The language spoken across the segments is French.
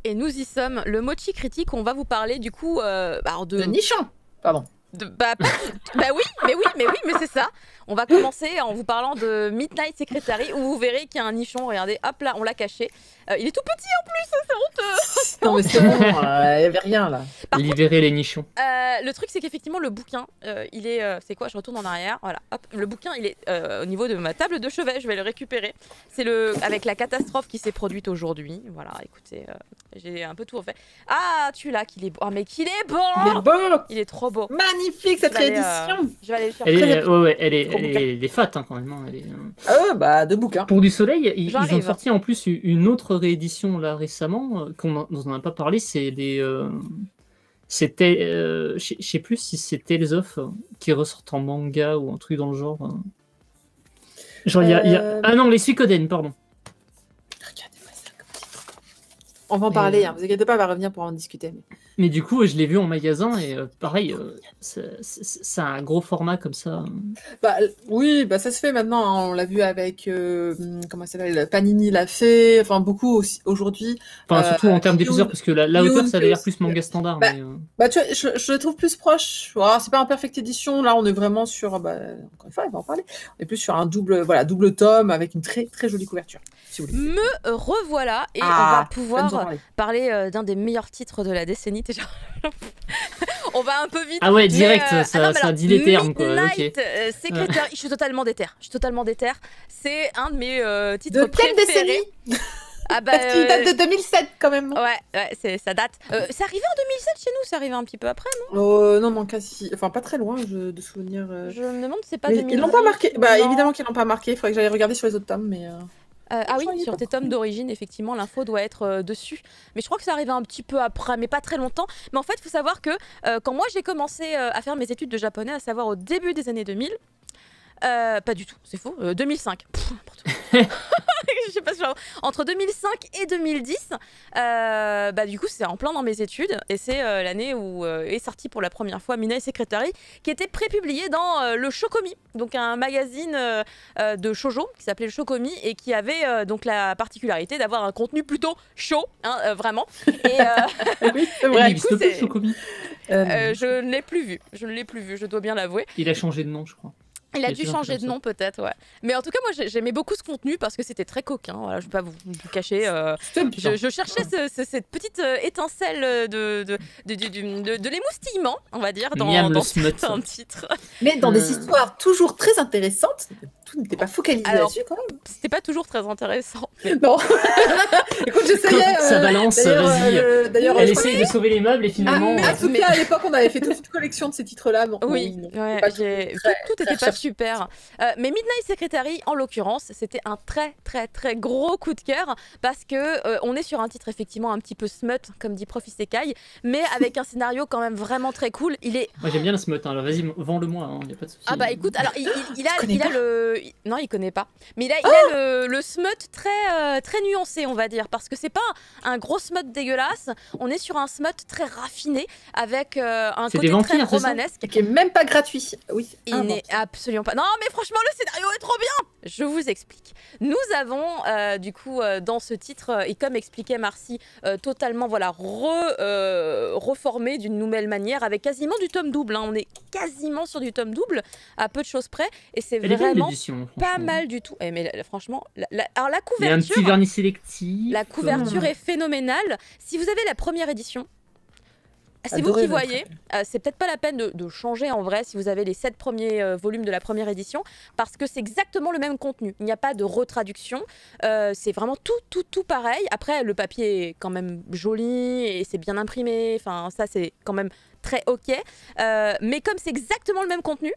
Et nous y sommes. Le mochi critique, on va vous parler du coup De nichon. Pardon. Bah oui, mais c'est ça. On va commencer en vous parlant de Midnight Secretary, où vous verrez qu'il y a un nichon. Regardez, hop là, on l'a caché. Il est tout petit en plus, c'est honteux. Non mais c'est bon, il n'y avait rien là. Libérer les nichons. Le truc, c'est qu'effectivement, le bouquin, il est... c'est quoi? Je retourne en arrière. Voilà, hop. Le bouquin, il est au niveau de ma table de chevet. Je vais le récupérer. C'est avec la catastrophe qui s'est produite aujourd'hui. Voilà, écoutez, j'ai un peu tout refait. Ah, tu l'as, qu'il est beau. Oh, mais qu'il est beau. Il est beau. Il est trop beau. Magnifique cette réédition. Je vais aller le chercher. Elle est fat hein, quand même. Hein, Ah ouais, bah deux bouquins. Pour du soleil, ils ont sorti en plus une autre réédition là récemment, dont on n'a pas parlé, c'est les... C'était, je sais plus si c'est Tales of qui ressortent en manga ou un truc dans le genre. Genre il y a... Ah non, les Suikoden, pardon. Regardez-moi ça comme titre. On va en parler, hein, vous inquiétez pas, on va revenir pour en discuter. Mais du coup, je l'ai vu en magasin et pareil, c'est un gros format comme ça. Bah, oui, bah ça se fait maintenant, hein, on l'a vu avec, comment ça s'appelle, Panini l'a fait, enfin beaucoup aussi aujourd'hui. Enfin, surtout en termes d'épaisseur, parce que la hauteur, ça a l'air plus manga standard. Bah tu vois, je le trouve plus proche. Voilà, c'est pas un perfect édition, là on est vraiment sur, encore une fois, on va en parler, on est plus sur un double tome avec une très très jolie couverture. Si vous voulez. Me revoilà et on va pouvoir parler d'un des meilleurs titres de la décennie. On va un peu vite. Ah ouais, direct, ça dit les termes quoi. Midnight Secretary, je suis totalement déter. C'est un de mes titres de quelle préférés. Décennie? Ah bah, parce qu'il date de 2007 quand même. Ouais, ça date. C'est arrivé en 2007 chez nous, c'est arrivé un petit peu après, non? Non, non, quasi. Enfin, pas très loin de souvenirs. Je me demande si c'est pas 2008. Ils l'ont pas marqué. Bah, évidemment qu'ils l'ont pas marqué. Il faudrait que j'aille regarder sur les autres tomes, mais. Ah oui, sur tes tomes d'origine, effectivement, l'info doit être dessus. Mais je crois que ça arrivait un petit peu après, mais pas très longtemps. Mais en fait, il faut savoir que quand moi j'ai commencé à faire mes études de japonais, à savoir au début des années 2000, pas du tout, c'est faux, 2005. Je sais pas si entre 2005 et 2010, bah du coup c'est en plein dans mes études et c'est l'année où est sorti pour la première fois Midnight Secretary, qui était prépublié dans le Shokomi, donc un magazine de shoujo qui s'appelait le Shokomi et qui avait donc la particularité d'avoir un contenu plutôt chaud, hein, vraiment. Et, oui, c'est vrai. Du coup, Shokomi. Je ne l'ai plus vu, je dois bien l'avouer. Il a changé de nom, je crois. Il a dû changer de nom peut-être, ouais. Mais en tout cas, moi j'aimais beaucoup ce contenu parce que c'était très coquin. Voilà, je ne vais pas vous cacher. Je cherchais cette petite étincelle de l'émoustillement, on va dire, dans un titre. Mais dans des histoires toujours très intéressantes. Tout n'était pas focalisé là-dessus quand même. C'était pas toujours très intéressant. Non. Écoute, j'essayais. Ça balance, vas-y. D'ailleurs, elle essaye de sauver les meubles et finalement. En tout cas, à l'époque, on avait fait toute une collection de ces titres-là. Oui, tout était pas super. Mais Midnight Secretary, en l'occurrence, c'était un très très très gros coup de cœur parce que on est sur un titre effectivement un petit peu smut, comme dit Prof Isekai, mais avec un scénario quand même vraiment très cool. Moi j'aime bien le smut, hein. Alors vas-y, vends-le-moi, hein. Y a pas de souci. Ah bah écoute, alors il a le... Non, il connaît pas. Mais il a le smut très nuancé, on va dire, parce que c'est pas un gros smut dégueulasse. On est sur un smut très raffiné avec un côté très romanesque. Qui est même pas gratuit. Oui. Il n'est absolument pas. Non, mais franchement, le scénario est trop bien. Je vous explique. Nous avons du coup dans ce titre, et comme expliquait Marcy, totalement voilà reformé d'une nouvelle manière avec quasiment du tome double. Hein. On est quasiment sur du tome double à peu de choses près, et c'est vraiment pas mal du tout. Mais franchement, alors la couverture. Il y a un petit vernis sélectif. La couverture est phénoménale. Si vous avez la première édition. C'est vous qui voyez, c'est peut-être pas la peine de changer en vrai si vous avez les 7 premiers volumes de la première édition, parce que c'est exactement le même contenu. Il n'y a pas de retraduction, c'est vraiment tout pareil. Après, le papier est quand même joli et c'est bien imprimé, enfin ça c'est quand même très ok. Mais comme c'est exactement le même contenu,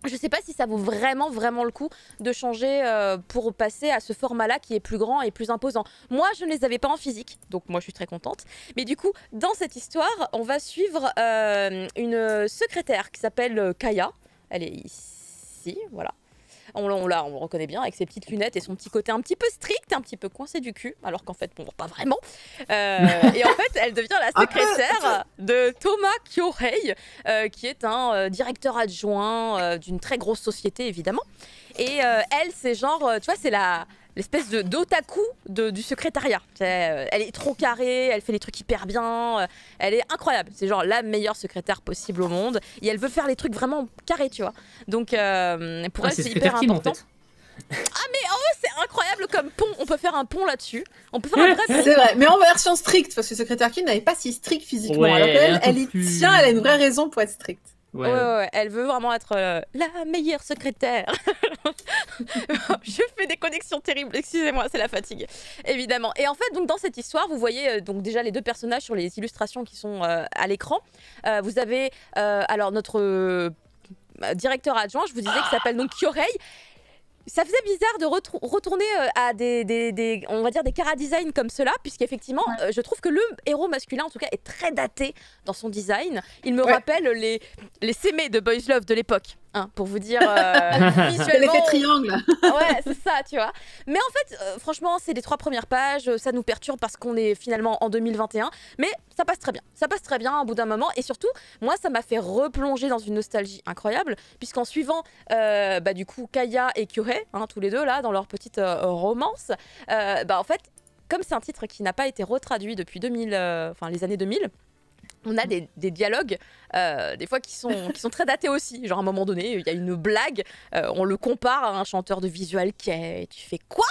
je sais pas si ça vaut vraiment le coup de changer pour passer à ce format-là qui est plus grand et plus imposant. Moi, je ne les avais pas en physique, donc moi je suis très contente. Mais du coup, dans cette histoire, on va suivre une secrétaire qui s'appelle Kaya. Elle est ici, voilà. On le reconnaît bien avec ses petites lunettes et son petit côté un petit peu strict, un petit peu coincé du cul, alors qu'en fait, bon, pas vraiment. Et en fait, elle devient la secrétaire de Thomas Kyohei, qui est un directeur adjoint d'une très grosse société, évidemment. Et elle, c'est genre, tu vois, c'est l'espèce d'otaku du secrétariat. Elle est trop carrée, elle fait les trucs hyper bien, elle est incroyable. C'est genre la meilleure secrétaire possible au monde et elle veut faire les trucs vraiment carrés, tu vois. Donc pour elle c'est hyper important. En fait. Ah mais c'est incroyable comme pont, on peut faire un pont là-dessus. On peut faire un vrai pont. C'est vrai, mais en version stricte parce que Secrétaire Kim n'avait pas si strict physiquement. Ouais, alors elle y tient, elle a une vraie raison pour être stricte. Ouais, elle veut vraiment être la meilleure secrétaire. Je fais des connexions terribles, excusez-moi, c'est la fatigue, évidemment. Et en fait, donc dans cette histoire, vous voyez donc déjà les deux personnages sur les illustrations qui sont à l'écran. Vous avez alors notre directeur adjoint, je vous disais, qui s'appelle donc Kyorei. Ça faisait bizarre de retourner à on va dire des chara-design comme cela, puisqu'effectivement, je trouve que le héros masculin, en tout cas, est très daté dans son design. Il me rappelle les sémés de Boys Love de l'époque, hein, pour vous dire visuellement. L'effet triangle. Ouais, c'est ça, tu vois. Mais en fait, franchement, c'est les 3 premières pages, ça nous perturbe parce qu'on est finalement en 2021, mais ça passe très bien. Ça passe très bien au bout d'un moment, et surtout, moi, ça m'a fait replonger dans une nostalgie incroyable, puisqu'en suivant, du coup, Kaya et Kyorei, hein, tous les deux là dans leur petite romance, en fait comme c'est un titre qui n'a pas été retraduit depuis les années 2000, on a des dialogues des fois qui sont très datés aussi, genre à un moment donné il y a une blague, on le compare à un chanteur de Visual Kei et tu fais quoi?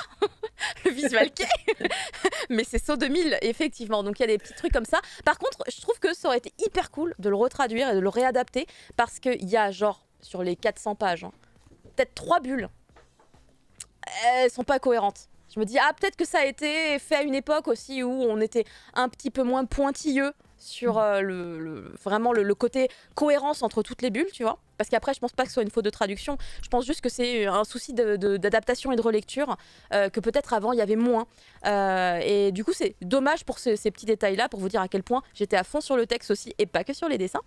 Le Visual Kei. Mais c'est So 2000 effectivement, donc il y a des petits trucs comme ça. Par contre je trouve que ça aurait été hyper cool de le retraduire et de le réadapter, parce qu'il y a genre sur les 400 pages peut-être 3 bulles. Elles sont pas cohérentes. Je me dis, peut-être que ça a été fait à une époque aussi où on était un petit peu moins pointilleux sur vraiment le côté cohérence entre toutes les bulles, tu vois. Parce qu'après, je pense pas que ce soit une faute de traduction. Je pense juste que c'est un souci d'adaptation et de relecture, que peut-être avant, il y avait moins. Et du coup, c'est dommage pour ces petits détails-là, pour vous dire à quel point j'étais à fond sur le texte aussi, et pas que sur les dessins.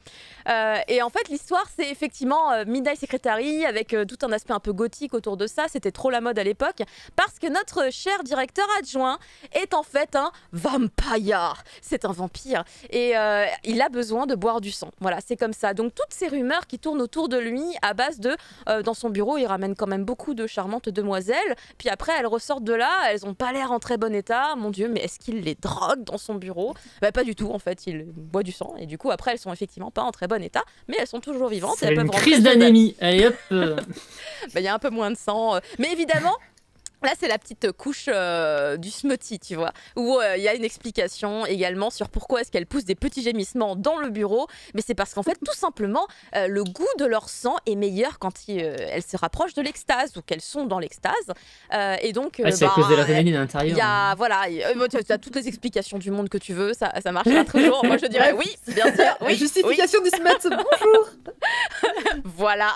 Et en fait, l'histoire, c'est effectivement Midnight Secretary, avec tout un aspect un peu gothique autour de ça. C'était trop la mode à l'époque, parce que notre cher directeur adjoint est en fait un vampire. C'est un vampire. Et il a besoin de boire du sang. Voilà, c'est comme ça. Donc, toutes ces rumeurs qui tournent autour de lui à base de dans son bureau il ramène quand même beaucoup de charmantes demoiselles, puis après elles ressortent de là, elles ont pas l'air en très bon état, mon dieu, mais est-ce qu'il les drogue dans son bureau? Pas du tout, en fait il boit du sang, et du coup après elles sont effectivement pas en très bon état, mais elles sont toujours vivantes. C'est une crise d'anémie, allez hop. Il y a un peu moins de sang, mais évidemment là, c'est la petite couche du smutty, tu vois, où il y a une explication également sur pourquoi est-ce qu'elles poussent des petits gémissements dans le bureau. Mais c'est parce qu'en fait, tout simplement, le goût de leur sang est meilleur quand elles se rapprochent de l'extase ou qu'elles sont dans l'extase. Et donc, c'est à cause de l'adrénaline à l'intérieur. Il y a, voilà, tu as toutes les explications du monde que tu veux, ça marchera toujours. Moi, je dirais oui, bien sûr. Oui, justification du smut, bonjour. Voilà.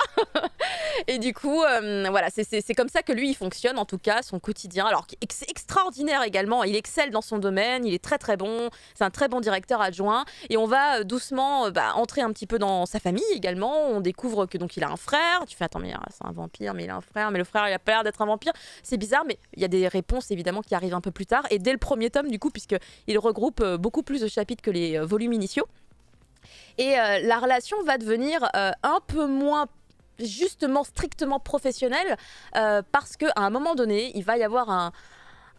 Et du coup, voilà, c'est comme ça que lui, il fonctionne, en tout cas, son quotidien. Alors, c'est extraordinaire également. Il excelle dans son domaine, il est très très bon. C'est un très bon directeur adjoint. Et on va doucement entrer un petit peu dans sa famille également. On découvre que donc il a un frère. Tu fais attends, mais c'est un vampire, mais il a un frère. Mais le frère, il a pas l'air d'être un vampire. C'est bizarre, mais il y a des réponses évidemment qui arrivent un peu plus tard. Et dès le premier tome, du coup, puisqu'il regroupe beaucoup plus de chapitres que les volumes initiaux. Et la relation va devenir un peu moins justement strictement professionnel, parce qu'à un moment donné, il va y avoir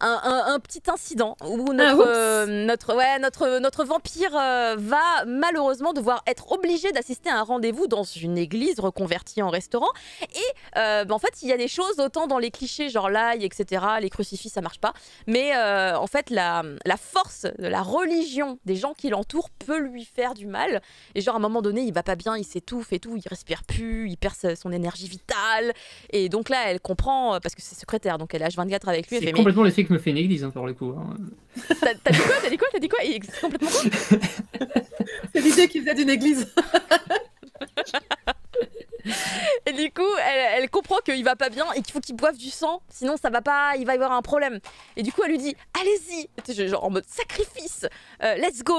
un petit incident où notre vampire va malheureusement devoir être obligé d'assister à un rendez-vous dans une église reconvertie en restaurant. Et en fait, il y a des choses, autant dans les clichés, genre l'ail, etc., les crucifix, ça marche pas. Mais en fait, la force de la religion des gens qui l'entourent peut lui faire du mal. Et genre, à un moment donné, il va pas bien, il s'étouffe et tout, il respire plus, il perd son énergie vitale. Et donc là, elle comprend, parce que c'est secrétaire, donc elle est H24 avec lui. C'est complètement l'effet que me fait une église, hein, pour le coup. Hein. T'as dit quoi Il est complètement con. C'est l'idée qu'il faisait d'une église. Et du coup, elle comprend qu'il va pas bien et qu'il faut qu'il boive du sang, sinon ça va pas, il va y avoir un problème. Et du coup, elle lui dit allez-y, genre en mode sacrifice, let's go,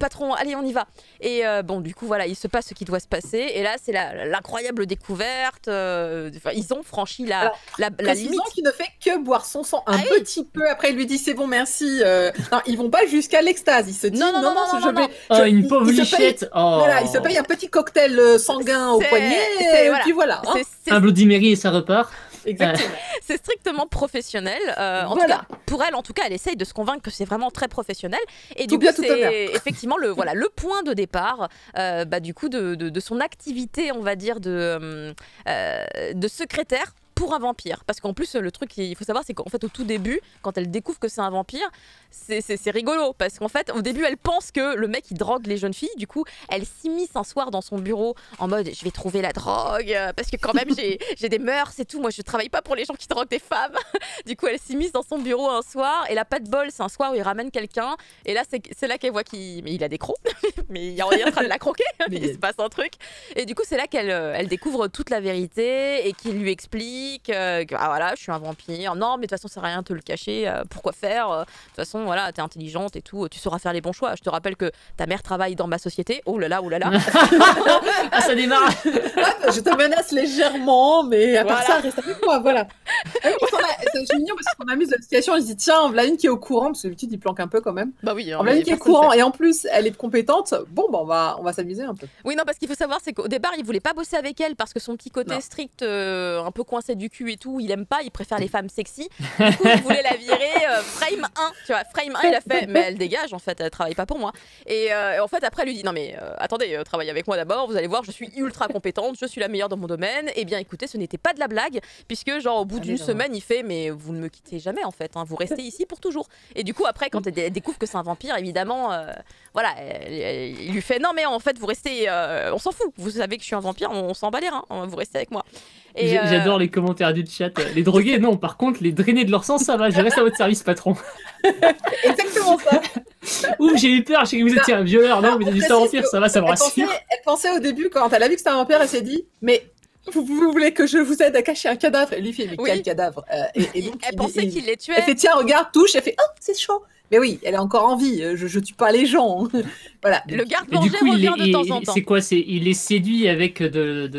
patron, allez, on y va. Et bon, du coup, voilà, il se passe ce qui doit se passer. Et là, c'est l'incroyable découverte. Ils ont franchi la limite. Qui ne fait que boire son sang un petit peu. Après, il lui dit c'est bon, merci. Non, ils vont pas jusqu'à l'extase. Il se dit non, une pauvre lichette. Voilà, il se paye un petit cocktail sanguin au poignet. Et puis voilà. Un Bloody Mary et ça repart. Exactement. C'est strictement professionnel. En tout cas, pour elle, elle essaye de se convaincre que c'est vraiment très professionnel. Et du coup, c'est effectivement le point de départ du coup, de son activité, on va dire, de secrétaire pour un vampire. Parce qu'en plus, le truc qu'il faut savoir, c'est qu'en fait, au tout début, quand elle découvre que c'est un vampire, c'est rigolo. Parce qu'en fait, au début, elle pense que le mec, il drogue les jeunes filles. Du coup, elle s'immisce un soir dans son bureau en mode, je vais trouver la drogue. Parce que quand même, j'ai des mœurs et tout. Moi, je travaille pas pour les gens qui droguent des femmes. Du coup, elle s'immisce dans son bureau un soir. Et là, pas de bol, c'est un soir où il ramène quelqu'un. Et là, c'est là qu'elle voit il a des crocs. Mais il est en train de la croquer. Il se passe un truc. Et du coup, c'est là qu'elle découvre toute la vérité et qu'il lui explique voilà, je suis un vampire. Non, mais de toute façon, ça sert à rien de te le cacher. Pourquoi faire de toute façon, voilà, t'es intelligente et tout. Tu sauras faire les bons choix. Je te rappelle que ta mère travaille dans ma société. Oh là là, oh là là. Ah, ça démarre. Je te menace légèrement, mais à part ça, reste avec moi, voilà. C'est mignon parce qu'on amuse la situation. Il se dit, tiens, voilà une qui est au courant, parce que d'habitude, il planque un peu quand même. Bah oui. Voilà une qui est au courant, et en plus, elle est compétente. Bon, bah, on va s'amuser un peu. Oui, non, parce qu'il faut savoir, c'est qu'au départ, il voulait pas bosser avec elle parce que son petit côté strict, un peu coincé du cul et tout, il aime pas, il préfère les femmes sexy. Du coup, il voulait la virer frame 1. Tu vois, frame 1, il a fait, mais elle dégage, en fait, elle travaille pas pour moi. Et en fait, après, elle lui dit, non, mais attendez, travaillez avec moi d'abord, vous allez voir, je suis ultra compétente, je suis la meilleure dans mon domaine. Eh bien, écoutez, ce n'était pas de la blague, puisque, genre, au bout d'une semaine, il fait, mais vous ne me quittez jamais, en fait, hein, vous restez ici pour toujours. Et du coup, après, quand elle découvre que c'est un vampire, évidemment, voilà, il lui fait, non, mais en fait, vous restez, on s'en fout, vous savez que je suis un vampire, on s'en bat les reins, hein, vous restez avec moi. J'adore les commentaires du chat. Les drogués, non. Par contre, les drainés de leur sang, ça va. Je reste à votre service, patron. Exactement ça. Ouh, j'ai eu peur. Je sais que vous étiez un violeur. Non, mais c'est un vampire, ça va, ça me rassure. Elle pensait au début, quand elle a vu que c'était un vampire, elle s'est dit, mais vous voulez que je vous aide à cacher un cadavre? Et lui fait, mais quel cadavre? Et donc, elle pensait qu'il les tuait. Elle fait, tiens, regarde, touche. Elle fait, oh, c'est chaud. Mais oui, elle a encore envie. Je tue pas les gens. Voilà. Le garde-manger revient de temps en temps. C'est quoi? Il est séduit avec il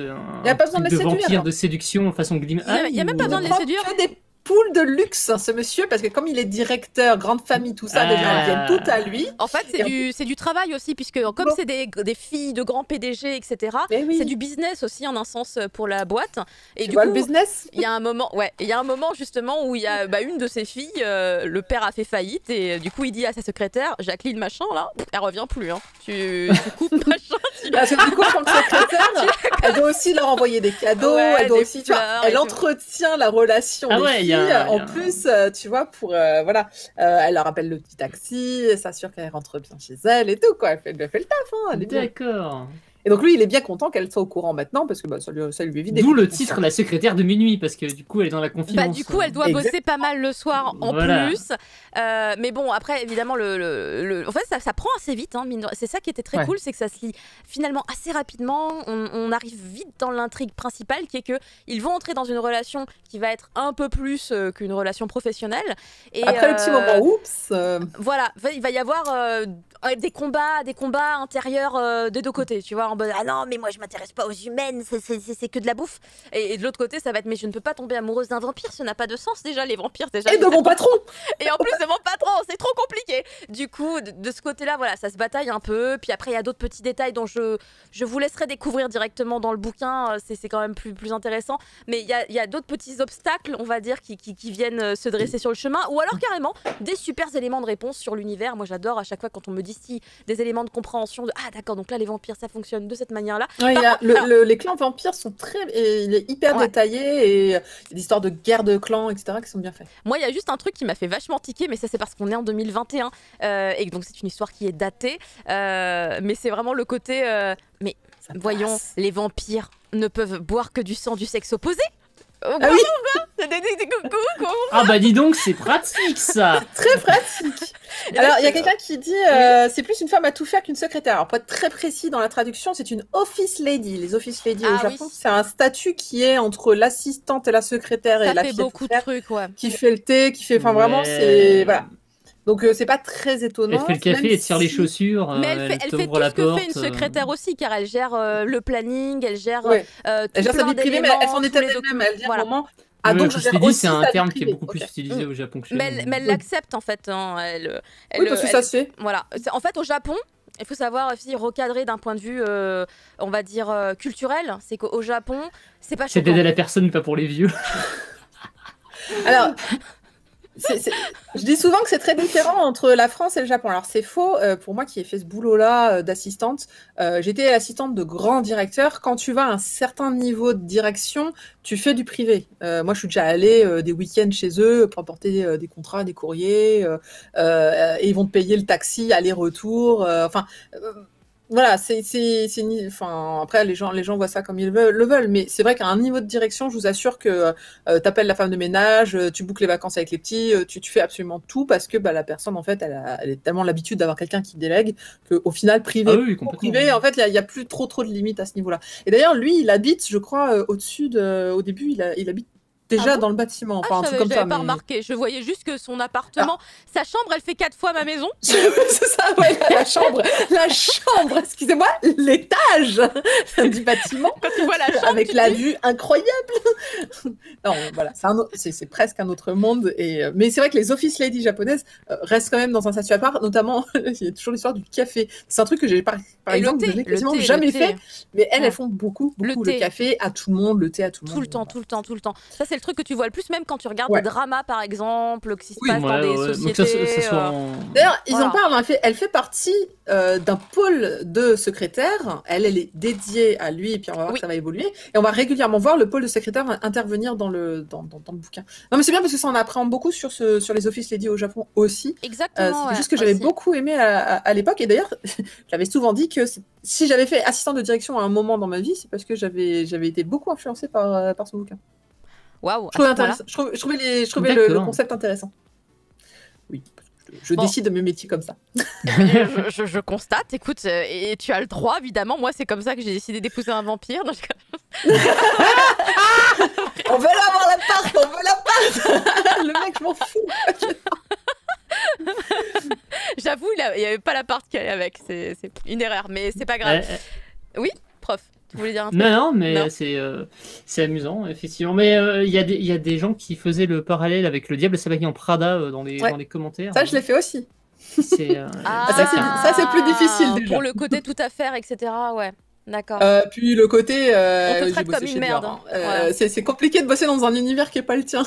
n'y a pas besoin de le séduire. Vampire de séduction façon Glim. Il n'y a même pas besoin de les séduire. Des poules de luxe, ce monsieur, parce que comme il est directeur, grande famille, tout ça, déjà, elles viennent toutes à lui. En fait, c'est du travail aussi, puisque comme c'est des filles de grands PDG, etc., c'est du business aussi, en un sens, pour la boîte. Et du coup, le business, il y a un moment, justement, où il y a une de ses filles, le père a fait faillite, et du coup, il dit à sa secrétaire, Jacqueline machin, là, elle revient plus, hein. Tu coupes machin. Parce que du coup, comme secrétaire, elle doit aussi leur envoyer des cadeaux, elle doit aussi, elle entretient la relation des filles. En plus, tu vois, pour voilà, elle leur appelle le petit taxi, elle s'assure qu'elle rentre bien chez elle et tout, quoi. Elle fait le taf, hein. D'accord. Et donc lui, il est bien content qu'elle soit au courant maintenant parce que ça lui évite. D'où le titre, la secrétaire de minuit, parce que du coup, elle est dans la confidence. Du coup, elle doit bosser pas mal le soir en plus. Mais bon, après, évidemment, en fait, ça prend assez vite. Hein, c'est ça qui était très cool, c'est que ça se lit finalement assez rapidement. On arrive vite dans l'intrigue principale, qui est que ils vont entrer dans une relation qui va être un peu plus qu'une relation professionnelle. Et après le petit moment, oups. Voilà, il va y avoir des combats intérieurs des deux côtés, tu vois. Ah non, mais moi je m'intéresse pas aux humaines, c'est que de la bouffe. Et de l'autre côté, ça va être, mais je ne peux pas tomber amoureuse d'un vampire, ça n'a pas de sens déjà, les vampires déjà. Et de mon patron. Et en plus de mon patron, c'est trop compliqué. Du coup, de ce côté-là, voilà, ça se bataille un peu. Puis après, il y a d'autres petits détails dont je vous laisserai découvrir directement dans le bouquin. C'est quand même plus intéressant. Mais il y a d'autres petits obstacles, on va dire, qui viennent se dresser sur le chemin. Ou alors carrément des super éléments de réponse sur l'univers. Moi, j'adore à chaque fois quand on me dit des éléments de compréhension de ah d'accord, donc là les vampires ça fonctionne de cette manière-là. Les clans vampires sont il est hyper détaillé et il y a des histoires de guerre de clans, etc. qui sont bien faites. Moi, il y a juste un truc qui m'a fait vachement tiquer, mais ça c'est parce qu'on est en 2021 et donc c'est une histoire qui est datée. Mais c'est vraiment le côté. Mais voyons, les vampires ne peuvent boire que du sang du sexe opposé. Ah oui. Ah bah dis donc, c'est pratique ça. Très pratique. Alors il y a quelqu'un qui dit c'est plus une femme à tout faire qu'une secrétaire. Alors pour être très précis dans la traduction, c'est une office lady. Les office lady au Japon, c'est un statut qui est entre l'assistante et la secrétaire et la fille. Ça fait beaucoup de trucs, qui fait le thé, qui fait, enfin vraiment c'est voilà. Donc c'est pas très étonnant. Elle fait le café, elle tire les chaussures, mais elle fait tout ce que fait une secrétaire aussi, car elle gère le planning, elle gère elle gère sa vie privée, mais elle s'en est elle-même. Elle dit à un moment. Ah, donc je te dis, c'est un terme qui est beaucoup plus utilisé au Japon que chez nous. Mais elle l'accepte en fait. Hein. Oui, parce que ça se fait. Voilà. En fait, au Japon, il faut savoir aussi recadrer d'un point de vue, on va dire, culturel. C'est qu'au Japon, c'est pas choquant. C'est d'aider la personne, pas pour les vieux. Alors, je dis souvent que c'est très différent entre la France et le Japon. Alors c'est faux, pour moi qui ai fait ce boulot-là d'assistante, j'étais assistante de grand directeur. Quand tu vas à un certain niveau de direction, tu fais du privé. Moi je suis déjà allée des week-ends chez eux pour apporter des contrats, des courriers, et ils vont te payer le taxi, aller-retour, voilà, enfin, après, les gens voient ça comme ils le veulent, mais c'est vrai qu'à un niveau de direction, je vous assure que t'appelles la femme de ménage, tu boucles les vacances avec les petits, tu fais absolument tout parce que la personne, en fait, elle est tellement l'habitude d'avoir quelqu'un qui délègue qu'au final, privé, en fait, il y a plus trop de limites à ce niveau-là. Et d'ailleurs, lui, il habite, je crois, au début, il habite déjà dans le bâtiment, enfin un truc comme ça. J'avais pas remarqué, je voyais juste que son appartement, sa chambre, elle fait 4 fois ma maison. C'est ça, ouais, la chambre, excusez-moi, l'étage du bâtiment. Quand tu vois la chambre, avec la vue incroyable. Non, voilà, c'est presque un autre monde. Mais c'est vrai que les office ladies japonaises restent quand même dans un statut à part, notamment, il y a toujours l'histoire du café. C'est un truc que j'ai par exemple quasiment jamais fait, mais elles font beaucoup le café à tout le monde, le thé à tout le monde. Tout le temps. Ça, c'est le truc que tu vois le plus, même quand tu regardes des dramas, par exemple, qui se passent dans des sociétés. D'ailleurs, ils en parlent. Elle fait partie d'un pôle de secrétaires. Elle est dédiée à lui, et puis on va voir que ça va évoluer. Et on va régulièrement voir le pôle de secrétaires intervenir dans le bouquin. Non, mais c'est bien parce que ça en apprend beaucoup sur les office ladies au Japon aussi. Exactement. C'est juste que j'avais beaucoup aimé à l'époque. Et d'ailleurs, j'avais souvent dit que si j'avais fait assistant de direction à un moment dans ma vie, c'est parce que j'avais été beaucoup influencée par son bouquin. Waouh. Je trouvais le concept intéressant. Oui, je décide de mes métiers comme ça. je constate, écoute, et tu as le droit, évidemment. Moi, c'est comme ça que j'ai décidé d'épouser un vampire. Donc... On veut avoir l'appart. Le mec, je m'en fous. J'avoue, il n'y avait pas l'appart qui allait avec. C'est une erreur, mais c'est pas grave. Oui, prof. Tu voulais dire un truc ? Non, mais c'est amusant, effectivement. Mais il y a des gens qui faisaient le parallèle avec le diable s'habille en Prada dans les commentaires. Ça, je l'ai fait aussi. Ça, c'est plus difficile déjà. Pour le côté tout à faire, etc. Ouais. D'accord. Puis le côté. On te traite comme une merde. C'est compliqué de bosser dans un univers qui n'est pas le tien.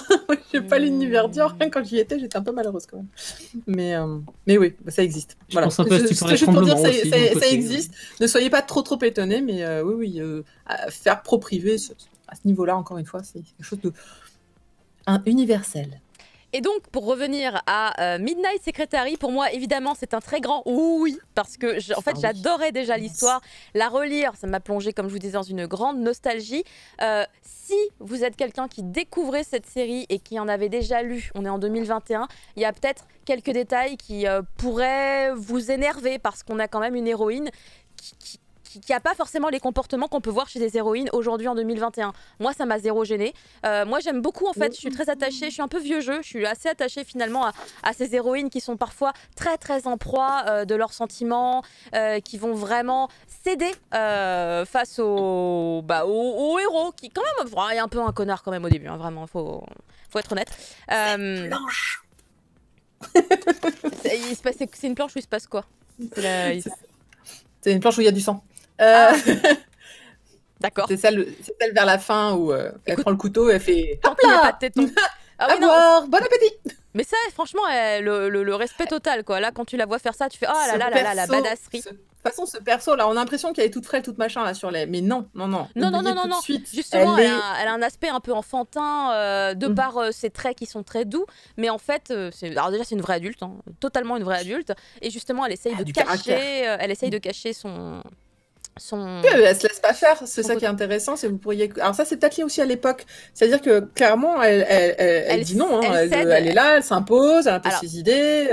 J'ai pas l'univers Dior. Quand j'y étais, j'étais un peu malheureuse quand même. Mais oui, ça existe. Je pense un peu à juste pour dire, ça existe. Ne soyez pas trop étonnés, mais oui, faire pro privé à ce niveau-là, encore une fois, c'est quelque chose de universel. Et donc, pour revenir à Midnight Secretary, pour moi, évidemment, c'est un très grand oui, parce que j'adorais déjà l'histoire. La relire, ça m'a plongé, comme je vous disais, dans une grande nostalgie. Si vous êtes quelqu'un qui découvrait cette série et qui en avait déjà lu, on est en 2021, il y a peut-être quelques détails qui pourraient vous énerver, parce qu'on a quand même une héroïne qui n'a pas forcément les comportements qu'on peut voir chez des héroïnes aujourd'hui en 2021. Moi, ça m'a zéro gênée. Moi, j'aime beaucoup, en fait, je suis très attachée, je suis un peu vieux jeu, je suis assez attachée finalement à ces héroïnes qui sont parfois très très en proie de leurs sentiments, qui vont vraiment céder face au héros, qui quand même est un peu un connard quand même au début, hein, vraiment, faut être honnête. Blanche. C'est une planche où il se passe quoi? C'est une planche où il y a du sang. D'accord. C'est celle vers la fin où elle prend le couteau et elle fait tant qu'il n'y a pas de téton. Bon appétit. Mais ça, franchement, le respect total, quoi. Là, quand tu la vois faire ça, tu fais oh là là, la badasserie. De toute façon, ce perso, là, on a l'impression qu'elle est toute frêle, toute machin, là, sur les... Mais non. Non. Justement, elle a un aspect un peu enfantin, par ses traits qui sont très doux. Mais en fait, alors déjà, c'est une vraie adulte, hein, totalement une vraie adulte. Et justement, elle essaye de cacher son... Elle se laisse pas faire, c'est ça qui est intéressant. Vous pourriez... Alors ça, c'est peut-être lié aussi à l'époque. C'est-à-dire que clairement, elle dit non. Hein, elle est là, elle s'impose, elle a un peu ses idées.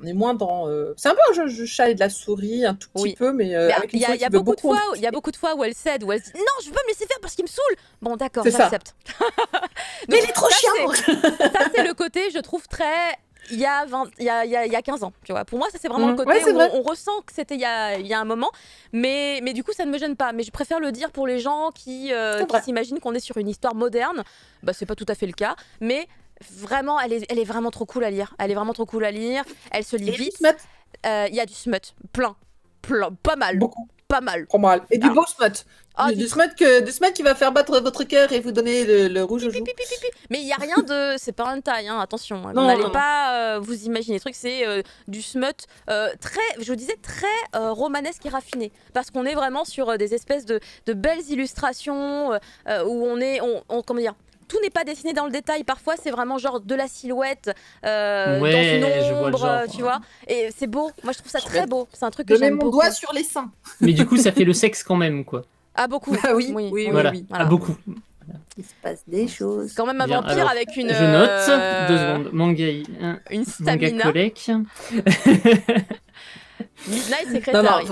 On est moins dans. C'est un peu un jeu de chat et de la souris, un tout petit peu, mais il y a beaucoup de fois où elle cède, où elle se dit non, je veux pas me laisser faire parce qu'il me saoule. Bon, d'accord, j'accepte. Mais il est trop chiant. Ça, c'est le côté, je trouve, très. Il y a 15 ans, tu vois. Pour moi, ça c'est vraiment le côté où on ressent que c'était il y a un moment, mais du coup ça ne me gêne pas. Mais je préfère le dire pour les gens qui s'imaginent qu'on est sur une histoire moderne. Bah c'est pas tout à fait le cas, mais vraiment elle est vraiment trop cool à lire. Elle est vraiment trop cool à lire. Elle se lit vite. Il y a du smut, plein, pas mal. Beaucoup. pas mal. Pas mal. Et du beau smut. Du smut qui va faire battre votre cœur et vous donner le rouge au joue. Mais il n'y a rien de... C'est pas un taille, hein, attention. Vous n'allez pas vous imaginer. Le truc, c'est du smut très, je vous disais, très romanesque et raffiné. Parce qu'on est vraiment sur des espèces de belles illustrations où on est... comment dire, tout n'est pas dessiné dans le détail. Parfois, c'est vraiment genre de la silhouette dans une ombre, tu vois. Et c'est beau. Moi, je trouve ça très beau. C'est un truc que j'aime beaucoup. Je mets mon doigt sur les seins. Mais du coup, ça fait le sexe quand même, quoi. Ah, beaucoup. Ah oui, oui. Voilà. Ah, beaucoup. Il se passe des choses. C'est quand même un vampire avec une... Je note. 2 secondes. Manga... une stamina. Manga collect. Midnight Secretary.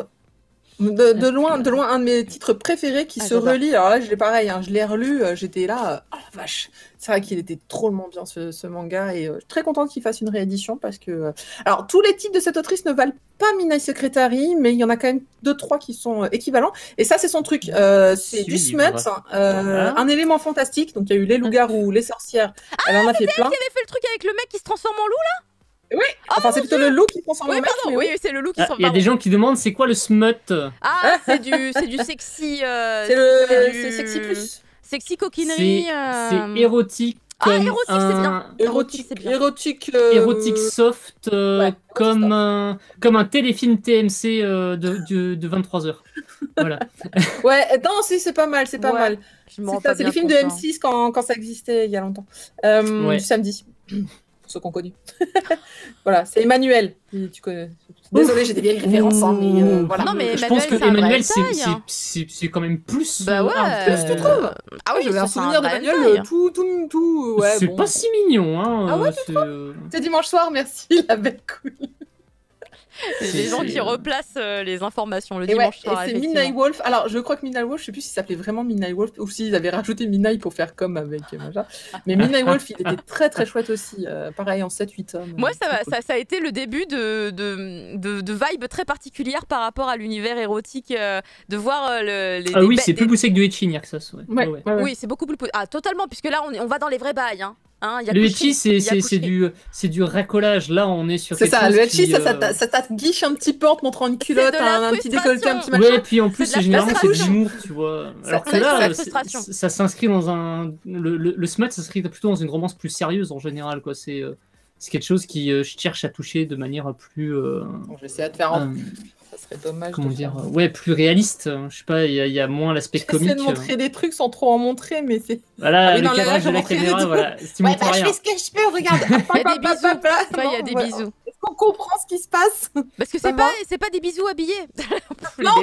De loin, un de mes titres préférés qui se relie. Alors là, je l'ai pareil, hein, je l'ai relu, j'étais là, oh la vache. C'est vrai qu'il était drôlement bien ce manga et je suis très contente qu'il fasse une réédition parce que... Alors, tous les titres de cette autrice ne valent pas Midnight Secretary, mais il y en a quand même 2-3 qui sont équivalents. Et ça, c'est son truc. C'est du smut, un élément fantastique. Donc, il y a eu les loups-garous, les sorcières. Elle en a fait plein. Qui avait fait le truc avec le mec qui se transforme en loup, là? Oui, enfin c'est plutôt le loup qui se transforme en mec. Oui, c'est le loup qui se transforme. Il y a des gens qui demandent c'est quoi le smut. Ah, c'est du sexy. C'est sexy plus. Sexy coquinerie. C'est érotique. Érotique, c'est bien. Érotique soft, comme un téléfilm TMC de 23h. Voilà. Ouais, non, si, c'est pas mal, c'est pas mal. C'est des films de M6 quand ça existait il y a longtemps. Du samedi. Ceux qu'on connaît. Voilà, c'est Emmanuel. Tu connais. Désolée, j'ai des vieilles références, hein, mais voilà. Non, mais je pense que Emmanuel, c'est quand même plus. Bah ouais, tu trouves? Ah oui, j'avais un souvenir d'Emmanuel tout. Ouais, c'est pas si mignon, hein. Ah ouais, c'est dimanche soir, merci, la belle couille. Les gens qui replacent les informations le dimanche soir. Et c'est Midnight Wolf. Alors, je crois que Midnight Wolf, je sais plus s'il s'appelait vraiment Midnight Wolf ou s'ils avaient rajouté Midnight pour faire comme avec machin. Mais Midnight Wolf, il était très très chouette aussi. Pareil, en 7-8 tomes. Moi, ça a été le début de vibe très particulière par rapport à l'univers érotique. De voir les. Ah oui, c'est plus poussé que du Ecchi, Nyaxos. Oui, c'est beaucoup plus poussé. Ah, totalement, puisque là, on va dans les vrais bails. Hein. Le Ecchi, c'est du racolage. Là, on est sur. C'est ça, le Ecchi, ça t'aguiche un petit peu en te montrant une culotte, un petit décolleté, un petit machin. Ouais, puis en plus, c'est généralement c'est de l'humour, tu vois. Alors que là, ça s'inscrit dans un. Le smut, ça s'inscrit plutôt dans une romance plus sérieuse en général, quoi. C'est quelque chose qui cherche à toucher de manière plus. Bon, j'essaie de faire ça serait dommage. Comment dire plus réaliste. Je sais pas, il y a moins l'aspect comique. J'essaie de montrer des trucs sans trop en montrer, mais c'est. Voilà, le cadrage de la caméra, voilà. Je fais ce que je peux, regarde. Il y a des bisous. Il y a des bisous. Est-ce qu'on comprend ce qui se passe? Parce que c'est pas des bisous habillés. Non,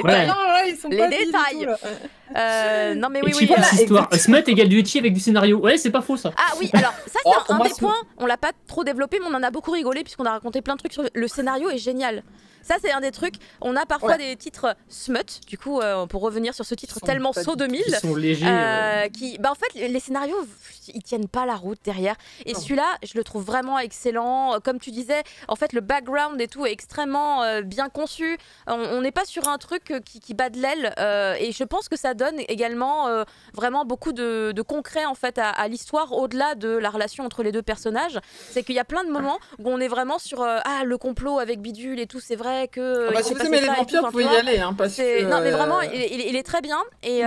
ils sont pas les détails. Non, mais oui. Histoire. Smut égale du Ecchi avec du scénario. Ouais, c'est pas faux ça. Ah oui, alors ça c'est un des points. On l'a pas trop développé, mais on en a beaucoup rigolé puisqu'on a raconté plein de trucs sur le scénario est génial. Ça, c'est un des trucs. On a parfois des titres smut, du coup, pour revenir sur ce titre tellement saut 2000. Qui sont légers. En fait, les scénarios, ils tiennent pas la route derrière. Et celui-là, je le trouve vraiment excellent. Comme tu disais, en fait, le background et tout est extrêmement bien conçu. On n'est pas sur un truc qui bat de l'aile. Et je pense que ça donne également vraiment beaucoup de concret, en fait, à l'histoire, au-delà de la relation entre les deux personnages. C'est qu'il y a plein de moments où on est vraiment sur le complot avec Bidule et tout, c'est vrai. Si vous aimez les vampires, vous pouvez y aller. Hein, non, mais vraiment, il est très bien. Et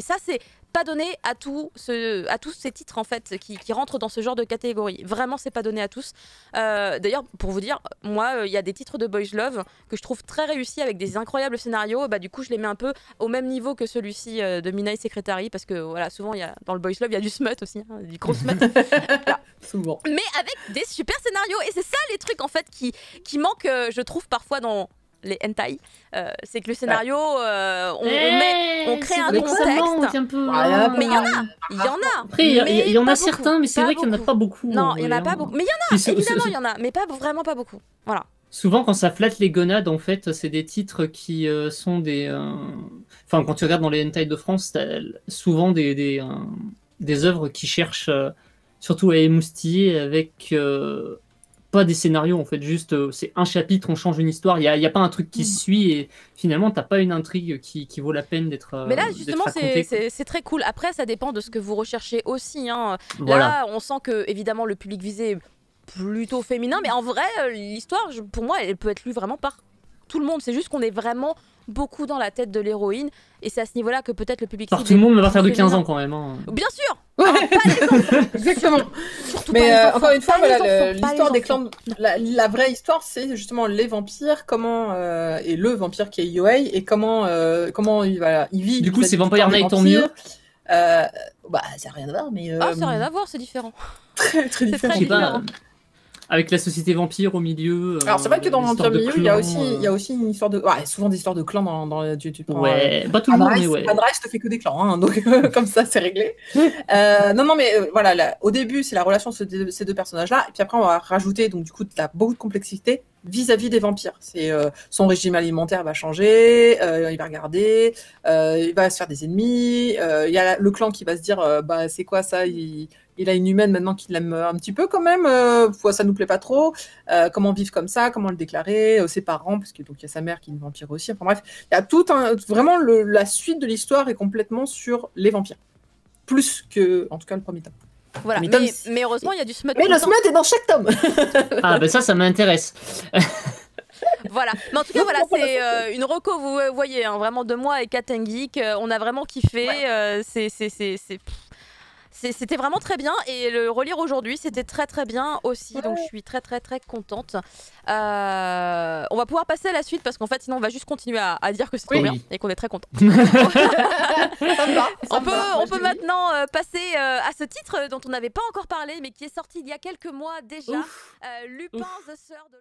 ça, c'est pas donné à tous ces titres en fait qui rentrent dans ce genre de catégorie. Vraiment, c'est pas donné à tous. D'ailleurs, pour vous dire, moi, il y a des titres de Boys Love que je trouve très réussis avec des incroyables scénarios. Du coup, je les mets un peu au même niveau que celui-ci de Midnight Secretary parce que voilà, souvent, dans le Boys Love, il y a du smut aussi, hein, du gros smut. Voilà. Souvent. Mais avec des super scénarios. Et c'est ça les trucs en fait qui manquent, je trouve parfois dans les hentai, c'est que le scénario, on crée un contexte. Un peu, mais il y en a. Après, il y en a certains, mais c'est vrai qu'il n'y en a pas beaucoup. Non, il n'y en a pas beaucoup. Mais il y en a, évidemment, il y en a, mais vraiment pas beaucoup. Voilà. Souvent, quand ça flatte les gonades, en fait, c'est des titres qui sont des... Enfin, quand tu regardes dans les hentai de France, t'as souvent des œuvres qui cherchent surtout à émoustiller avec... pas des scénarios en fait, juste c'est un chapitre, on change une histoire, il y a pas un truc qui suit et finalement t'as pas une intrigue qui vaut la peine d'être mais là justement c'est très cool. Après ça dépend de ce que vous recherchez aussi, hein. Voilà. Là on sent que évidemment le public visé est plutôt féminin, mais en vrai l'histoire pour moi elle peut être lue vraiment par tout le monde, c'est juste qu'on est vraiment beaucoup dans la tête de l'héroïne. Et c'est à ce niveau-là que peut-être le public... Par tout le monde à partir de 15 ans quand même. Hein. Bien sûr. Exactement. Mais encore une fois, voilà, l'histoire des clans, la vraie histoire, c'est justement les vampires, comment et le vampire qui est Yohei et comment il vit. Du coup, c'est Vampire Night en mieux. Bah, ça n'a rien à voir, mais. Ah, ça n'a rien à voir, c'est différent. Très différent. Je sais pas. Avec la société vampire au milieu. Alors c'est vrai que dans Vampire Milieu, il y a aussi une histoire de. Ouais, souvent des histoires de clans dans ouais, pas tout le monde, mais ouais. Sunrise te fait que des clans, hein, donc comme ça c'est réglé. Non, mais voilà, au début c'est la relation de ces deux personnages-là, et puis après on va rajouter donc du coup beaucoup de complexité vis-à-vis des vampires. C'est son régime alimentaire va changer, il va regarder, il va se faire des ennemis. Il y a le clan qui va se dire bah c'est quoi ça, il a une humaine maintenant qui l'aime un petit peu quand même, ça nous plaît pas trop, comment vivre comme ça, comment le déclarer, ses parents, parce que donc il y a sa mère qui est une vampire aussi, enfin bref, il y a tout vraiment la suite de l'histoire est complètement sur les vampires, plus que, en tout cas le premier tome. Voilà, mais heureusement il y a du smut. Mais le smut est dans chaque tome. Ah ben ça m'intéresse. Voilà, mais en tout cas voilà, c'est une reco, vous voyez, hein, vraiment de moi et Cat & Geek, on a vraiment kiffé, c'était vraiment très bien et le relire aujourd'hui c'était très très bien aussi, donc je suis très contente. On va pouvoir passer à la suite parce qu'en fait sinon on va juste continuer à dire que c'est trop bien et qu'on est très content. On peut maintenant passer à ce titre dont on n'avait pas encore parlé mais qui est sorti il y a quelques mois déjà, Lupin the Third.